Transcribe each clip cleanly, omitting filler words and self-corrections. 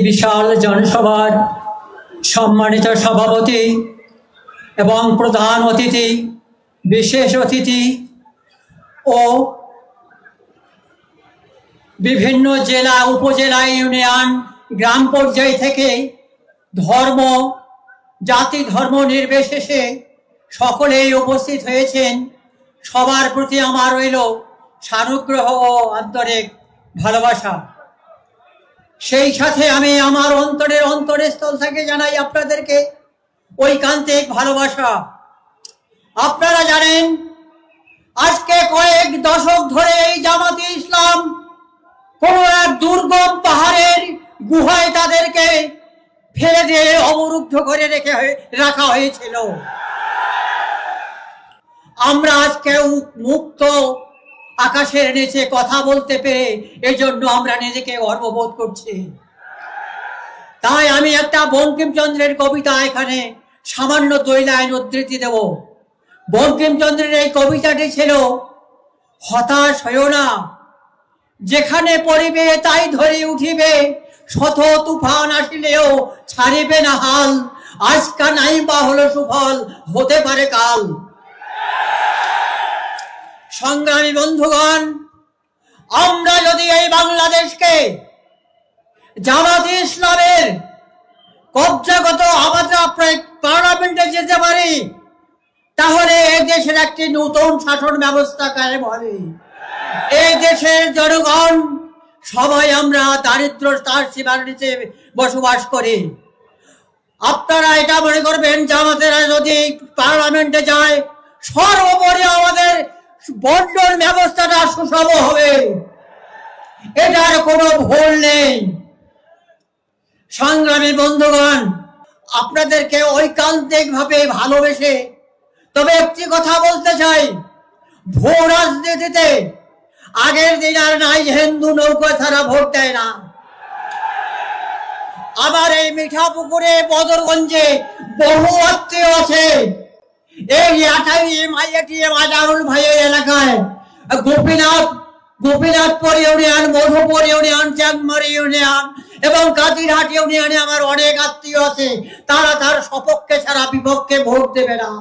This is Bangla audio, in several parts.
বিশাল জনসভার সম্মানিত সভাপতি এবং প্রধান অতিথি, বিশেষ অতিথি ও বিভিন্ন জেলা, উপজেলা, ইউনিয়ন, গ্রাম পর্যায় থেকে ধর্ম, জাতি, ধর্ম নির্বিশেষে সকলেই উপস্থিত হয়েছেন। সবার প্রতি আমার রইল সানুগ্রহ ও আন্তরিক ভালোবাসা। সেই সাথে আমি আমার অন্তরস্থল থেকে জানাই আপনাদেরকে ঐকান্তিক ভালোবাসা। আপনারা জানেন আজকে কয়েক দশক ধরে এই জামাতে ইসলাম কোন এক দুর্গম পাহাড়ের গুহায় তাদেরকে ফেলে দিয়ে অবরুদ্ধ করে রাখা হয়েছিল। আমরা আজকে মুক্ত আকাশের নিচে কথা বলতে পেরে এজন্য আমরা নিজেকে গর্ববোধ করছি। তাই আমি একটা বঙ্কিমচন্দ্রের কবিতা এখানে সামান্য 2 লাইন উদ্ধৃতি দেব। বঙ্কিমচন্দ্রের এই কবিতাটি ছিল, হতাশ হইও না, যেখানে পড়িবে তাই ধরে উঠিবে, শত তুফান আসিলেও ছাড়িবে না হাল, আজকা নাই বা হলো সুফল, হতে পারে কাল। সংগ্রামী বন্ধুগণ, আমরা যদি এই বাংলাদেশকে জামাতে ইসলামের কবজাগত আমাদের পার্লামেন্টে যেতে পারি, তাহলে এই দেশের একটি নতুন শাসন ব্যবস্থা কায়েম হবে। এই দেশের জনগণ সবাই আমরা দারিদ্রতার সীমার নিচে বসবাস করি। আপনারা এটা মনে করবেন জামাতেরা যদি পার্লামেন্টে যায়, সর্বোপরি আমাদের বন্টন ব্যবস্থাটা সুষম হবে, এটার কোনো ভুল নেই। সংগ্রামী বন্ধুগণ, আপনাদেরকে ঐকান্তিক ভাবে ভালোবেসে তবে একটি কথা বলতে চাই, ভূ রাজনীতিতে আগের দিন আর নাই, হিন্দু নৌকা ছাড়া ভোট দেয় না। আবার এই মিঠাপুকুরে, বদরগঞ্জে বহু আত্মীয় আছে। এই আজারুল ভাইয়ের এলাকায় Gopinathpur union, Madhupur union, Changmari union এবং কাজিরহাট ইউনিয়নে আমার অনেক আত্মীয় আছে। তারা তার সপক্ষে ছাড়া বিপক্ষে ভোট দেবে না।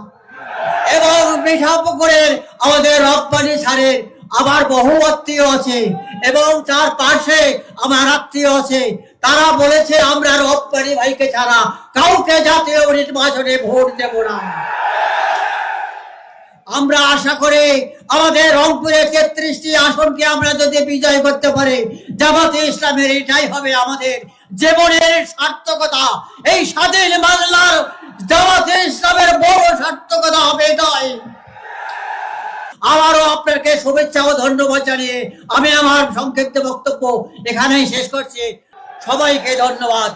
এবং মিঠাপুকুরের আমাদের রব্বানী সারের আবার বহু আত্মীয় আছে এবং তার পাশে আমার আত্মীয় আছে। তারা বলেছে আমরা রব্বানী ভাইকে ছাড়া কাউকে জাতীয় নির্বাচনে ভোট দেব না। আমরা আশা করি আমাদের রংপুরে 33টি আসনকে আমরা যদি বিজয় করতে পারি, জামাতে ইসলামের এটাই হবে আমাদের জীবনের সার্থকতা। এই স্বাধীন বাংলার জামাতে ইসলামের বড় সার্থকতা হবে এটাই। আবারও আপনাকে শুভেচ্ছা ও ধন্যবাদ জানিয়ে আমি আমার সংক্ষিপ্ত বক্তব্য এখানেই শেষ করছি। সবাইকে ধন্যবাদ।